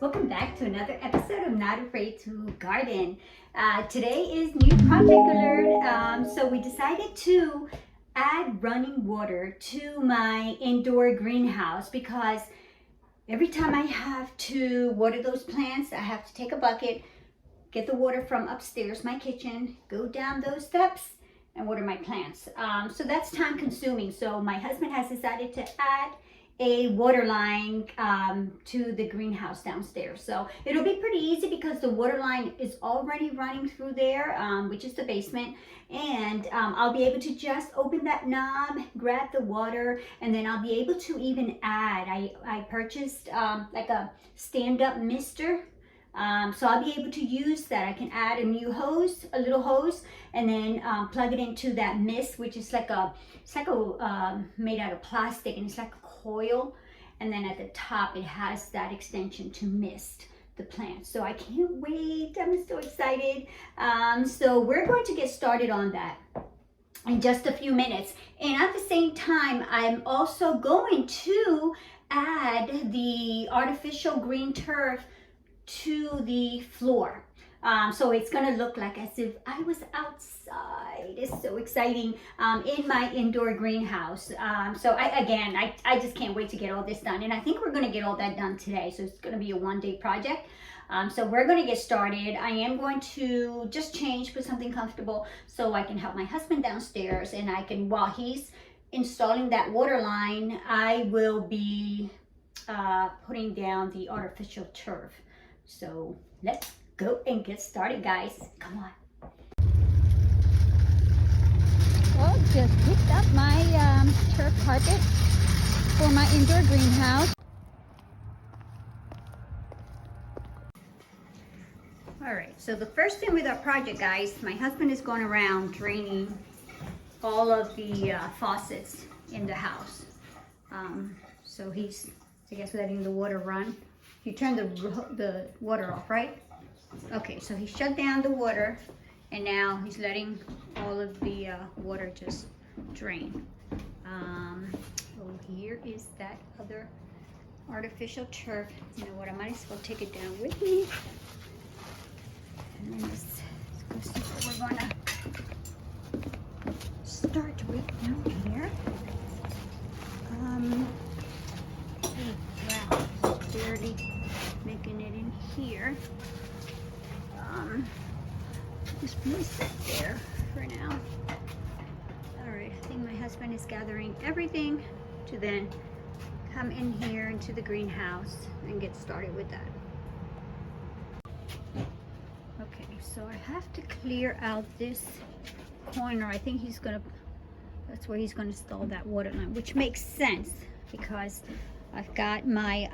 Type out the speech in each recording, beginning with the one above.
welcome back to another episode of Not Afraid to Garden. Today is new project alert. So we decided to add running water to my indoor greenhouse because every time I have to water those plants, I have to take a bucket, get the water from upstairs, my kitchen, go down those steps and water my plants. So that's time consuming. So my husband has decided to add a water line to the greenhouse downstairs. So it'll be pretty easy because the water line is already running through there, which is the basement. And I'll be able to just open that knob, grab the water, and then I'll be able to even add. I purchased like a stand-up mister. So I'll be able to use that. I can add a new hose, a little hose, and then plug it into that mist, which is like a, made out of plastic, and it's like a coil. And then at the top, it has that extension to mist the plant. So I can't wait. I'm so excited. So we're going to get started on that in just a few minutes. And at the same time, I'm also going to add the artificial green turf to the floor. So it's gonna look like as if I was outside. It's so exciting in my indoor greenhouse. So I just can't wait to get all this done. And I think we're gonna get all that done today. So it's gonna be a one-day project. So we're gonna get started. I am going to just change, put something comfortable so I can help my husband downstairs, and I can, while he's installing that water line, I will be putting down the artificial turf. So let's go and get started, guys. Come on. Well, just picked up my turf carpet for my indoor greenhouse. All right, so the first thing with our project, guys, my husband is going around draining all of the faucets in the house. So he's, I guess, letting the water run. You turn the water off, right? Okay, so he shut down the water, and now he's letting all of the water just drain. Oh, here is that other artificial turf. You know what? I might as well take it down with me. And then let's go see what we're gonna start with down here. Wow, barely making it in here. Just place it there for now. All right, I think my husband is gathering everything to then come in here into the greenhouse and get started with that. Okay, so I have to clear out this corner. I think that's where he's gonna install that water line, which makes sense because I've got my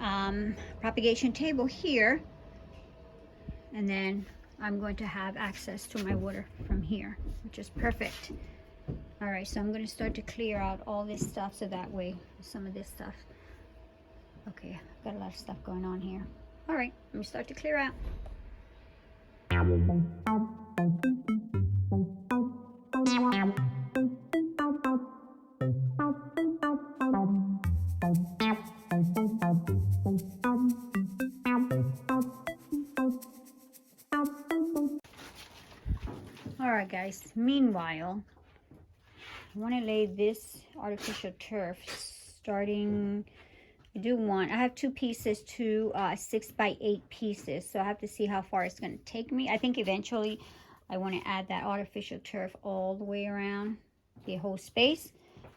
propagation table here, and then I'm going to have access to my water from here, which is perfect. All right, so I'm going to start to clear out all this stuff so that way some of this stuff. Okay, I've got a lot of stuff going on here. All right, let me start to clear out. Alright guys, meanwhile, I want to lay this artificial turf starting, I have two pieces, two 6x8 pieces, so I have to see how far it's going to take me. I think eventually I want to add that artificial turf all the way around the whole space.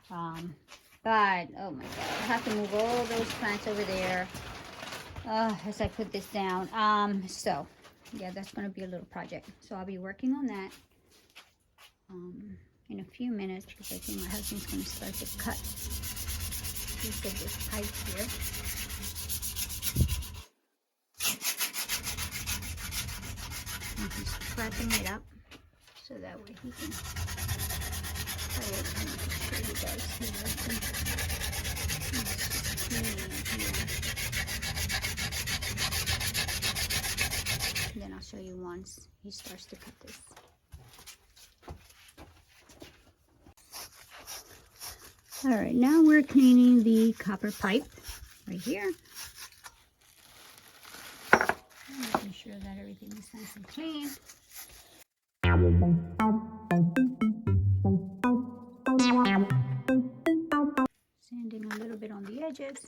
But, oh my god, I have to move all those plants over there as I put this down. So, yeah, that's going to be a little project. So I'll be working on that in a few minutes because I think my husband's going to start to cut piece of this pipe here. And he's prepping it up so that way he can cut it. I'm sure you guys see this. Then I'll show you once he starts to cut this. All right, now we're cleaning the copper pipe right here. making sure that everything is nice and clean. Sanding a little bit on the edges.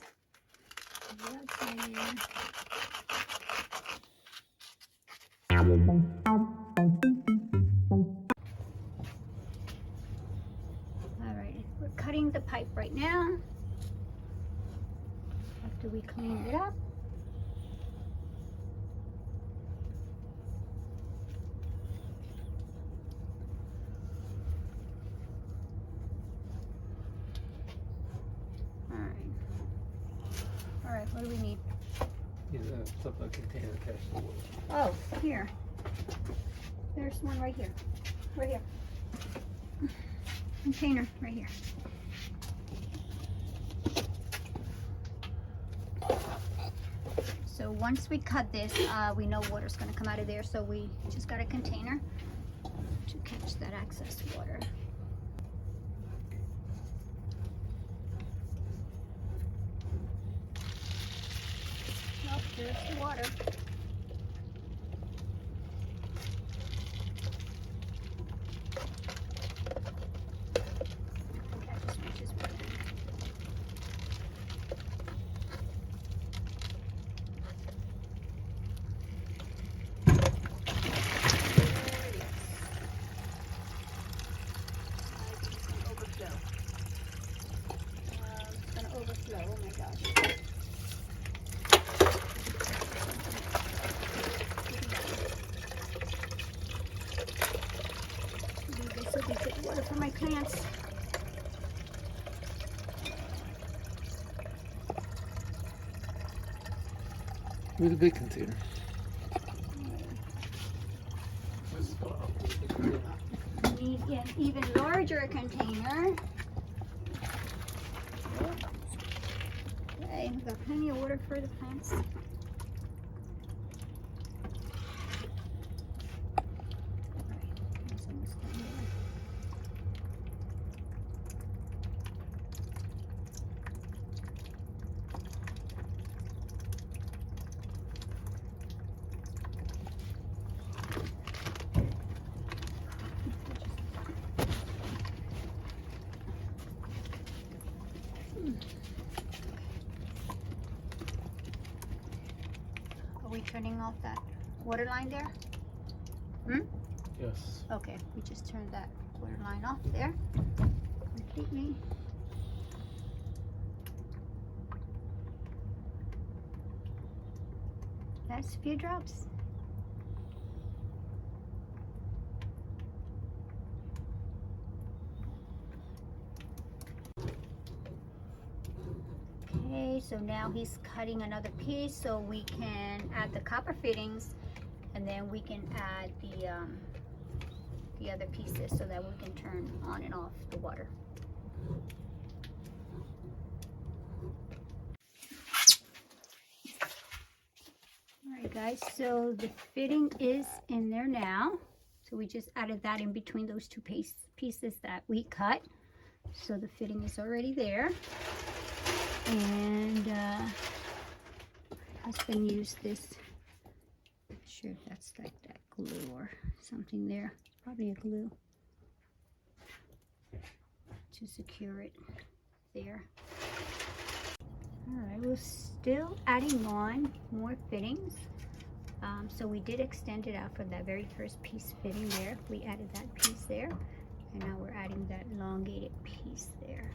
Alright, we're cutting the pipe right now after we cleaned it up. Alright, what do we need? Stuff like container catch the water. Oh, here. There's one right here. Right here. Container right here. So once we cut this, we know water's going to come out of there, so we just got a container to catch that excess water. Oh, there's the water. Catch as much as we can. It's gonna overflow. Oh my gosh. This will be good water for my plants. Where's the big container? Need an even larger container. Okay, we've got plenty of water for the plants. Are we turning off that water line there? Yes. Okay, we just turned that water line off there completely. That's a few drops. Okay, so now he's cutting another piece so we can add the copper fittings, and then we can add the other pieces so that we can turn on and off the water. Alright guys, so the fitting is in there now. So we just added that in between those two pieces that we cut. So the fitting is already there. And my husband used this, I'm not sure if that's like that glue or something there, probably a glue to secure it there. All right, we're still adding on more fittings. So we did extend it out from that very first piece fitting there. We added that piece there, and now we're adding that elongated piece there.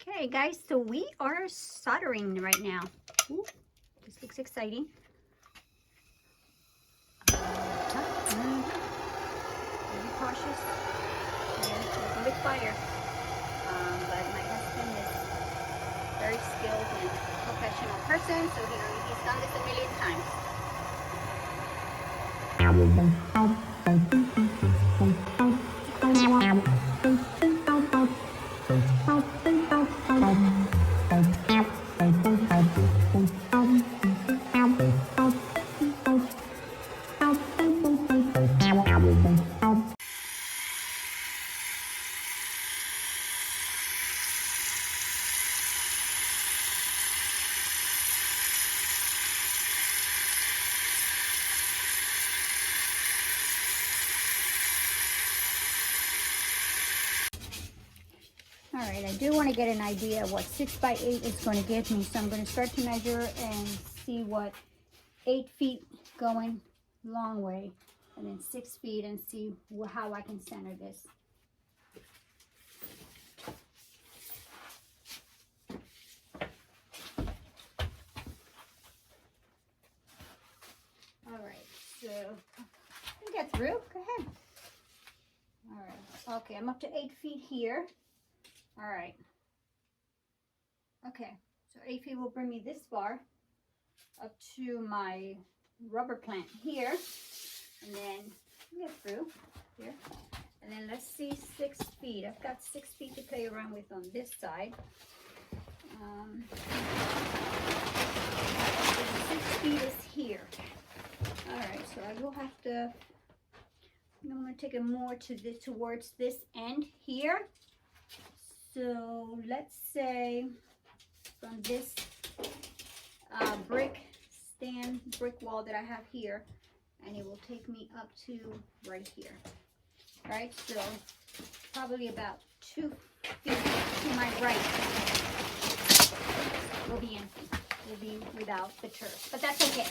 Okay guys, so we are soldering right now. Ooh, this looks exciting. Very cautious. Working with fire. But my husband is a very skilled and professional person, so he's done this a million times. All right, I do want to get an idea of what 6 by 8 is going to give me. So I'm going to start to measure and see what 8 feet going long way, and then 6 feet, and see how I can center this. All right, so I can get through. Go ahead. All right. Okay, I'm up to 8 feet here. All right. Okay, so 8 feet will bring me this far up to my rubber plant here, and then get through here. And then let's see 6 feet. I've got 6 feet to play around with on this side. 6 feet is here. All right, so I will have to. I'm going to take it more to this, towards this end here. So let's say from this brick wall that I have here, and it will take me up to right here. All right, so probably about 2 feet to my right will be empty. Will be without the turf, but that's okay.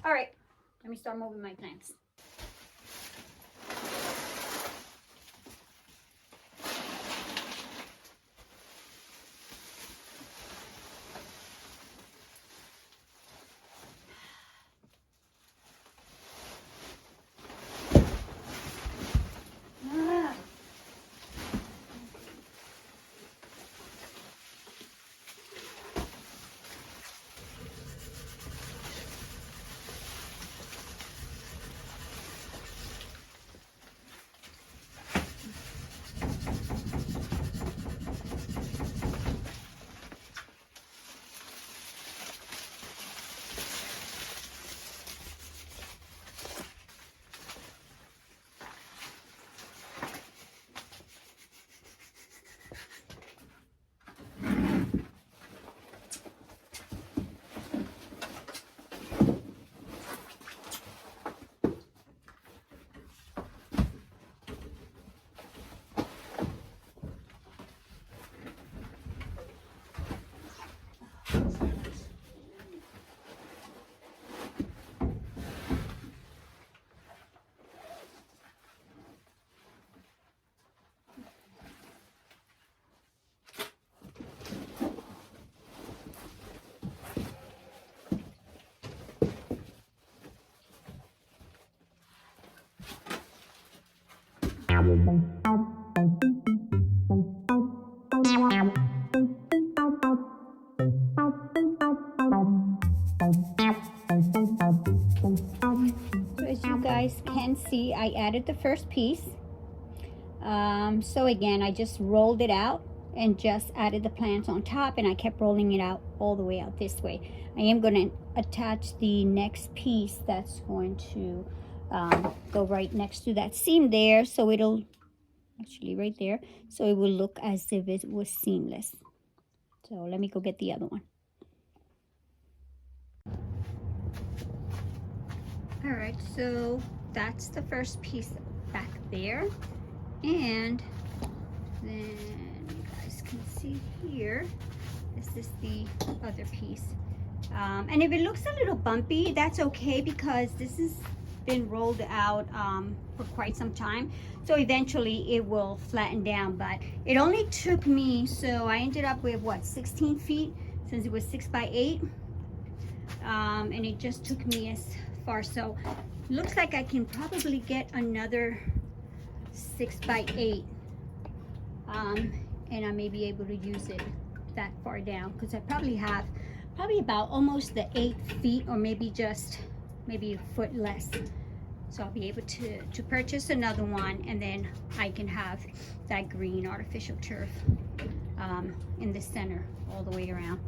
All right, let me start moving my plants. So as you guys can see, I added the first piece. So again, I just rolled it out and just added the plants on top, and I kept rolling it out all the way out this way. I am going to attach the next piece that's going to go right next to that seam there, so it'll actually right there, so it will look as if it was seamless. So let me go get the other one. All right, so that's the first piece back there, and then you guys can see here, this is the other piece. And if it looks a little bumpy, that's okay, because this has been rolled out for quite some time, so eventually it will flatten down. But it only took me, so I ended up with what, 16 feet, since it was 6 by 8, and it just took me as far. So looks like I can probably get another 6 by 8, and I may be able to use it that far down, because I probably have about almost the 8 feet, or maybe a foot less. So I'll be able to purchase another one, and then I can have that green artificial turf in the center all the way around.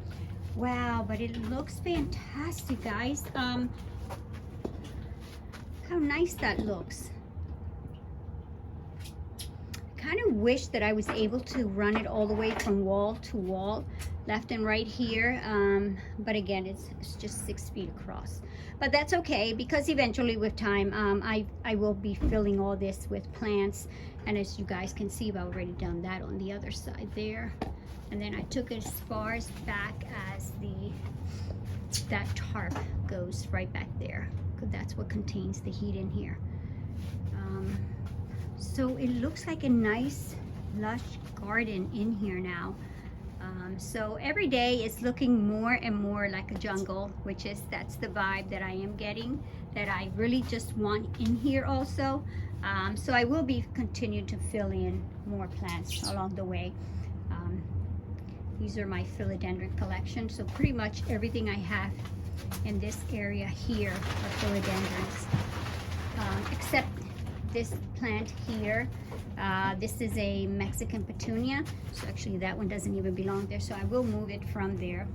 Wow, but it looks fantastic, guys. How nice that looks. Kind of wish that I was able to run it all the way from wall to wall, left and right here, but again it's just 6 feet across, but that's okay because eventually with time I will be filling all this with plants, and as you guys can see I've already done that on the other side there, and then I took it as far as back as that tarp goes right back there because that's what contains the heat in here. So it looks like a nice lush garden in here now. So every day it's looking more and more like a jungle, which is, that's the vibe that I am getting, that I really just want in here also. So I will be continuing to fill in more plants along the way. These are my philodendron collection. So pretty much everything I have in this area here are philodendrons, except this plant here. This is a Mexican petunia, so actually that one doesn't even belong there, so I will move it from there.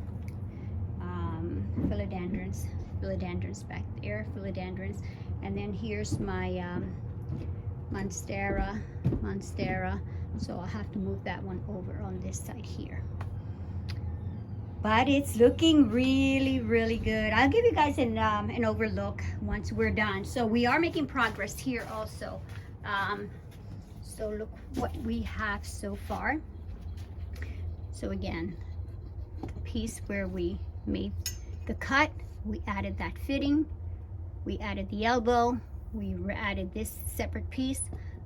Philodendrons back there, philodendrons, and then here's my monstera, so I'll have to move that one over on this side here. But it's looking really, really good. I'll give you guys an overlook once we're done. So we are making progress here also. So look what we have so far. So again, the piece where we made the cut, we added that fitting, we added the elbow, we added this separate piece,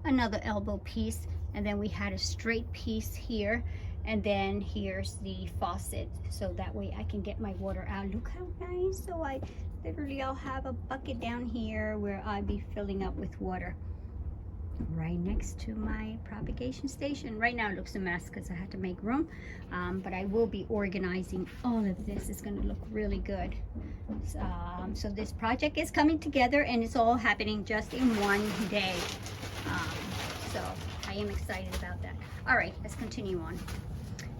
another elbow piece, and then we had a straight piece here. And then here's the faucet, so that way I can get my water out. Look how nice. So I'll have a bucket down here where I'll be filling up with water right next to my propagation station. Right now it looks a mess because I had to make room, but I will be organizing all of this. It's going to look really good. So this project is coming together and it's all happening just in one day. So I am excited about that. All right, let's continue on.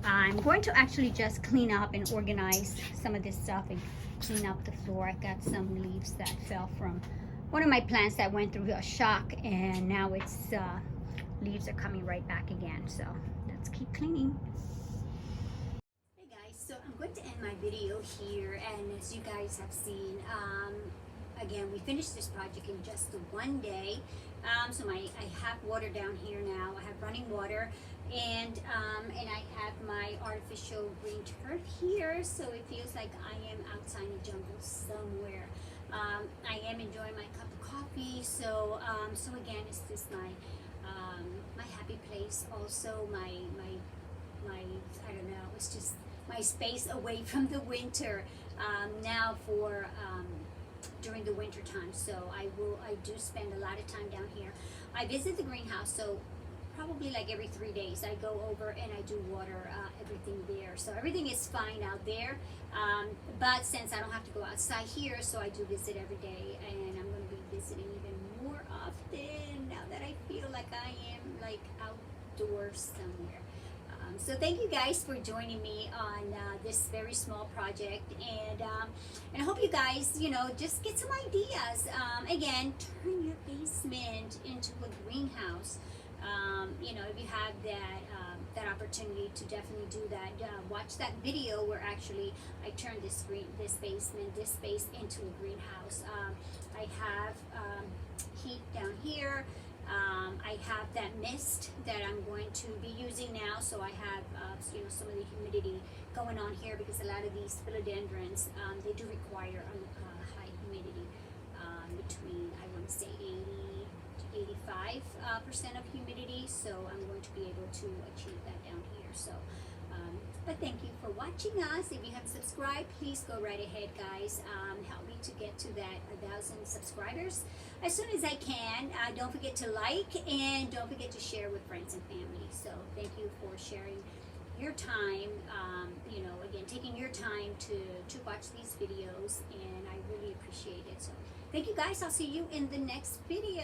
I'm going to actually just clean up and organize some of this stuff and clean up the floor. I got some leaves that fell from one of my plants that went through a shock, and now it's leaves are coming right back again. So let's keep cleaning. Hey guys, so I'm going to end my video here, and as you guys have seen, again, we finished this project in just one day. So I have water down here now. I have running water, and I have my artificial green turf here, so it feels like I am outside in the jungle somewhere. I am enjoying my cup of coffee, so again, it's just my happy place. Also, my I don't know, it's just my space away from the winter now for during the winter time. So I do spend a lot of time down here. I visit the greenhouse, so probably like every 3 days I go over and I do water everything there. So everything is fine out there, but since I don't have to go outside here, so I do visit every day, and I'm going to be visiting even more often now that I feel like I am like outdoors somewhere. So thank you guys for joining me on this very small project, and I hope you guys, just get some ideas. Again, turn your basement into a greenhouse. If you have that opportunity to definitely do that, watch that video where actually I turned this basement, this space into a greenhouse. I have heat down here. I have that mist that I'm going to be using now, so I have some of the humidity going on here because a lot of these philodendrons they do require a high humidity between, I want to say, 80 to 85% of humidity, so I'm going to be able to achieve that down here. So but thank you for watching us. If you haven't subscribed, please go right ahead, guys. Help me to get to that 1,000 subscribers as soon as I can. Don't forget to like, and don't forget to share with friends and family. So thank you for sharing your time, again, taking your time to watch these videos, and I really appreciate it. So thank you guys. I'll see you in the next video.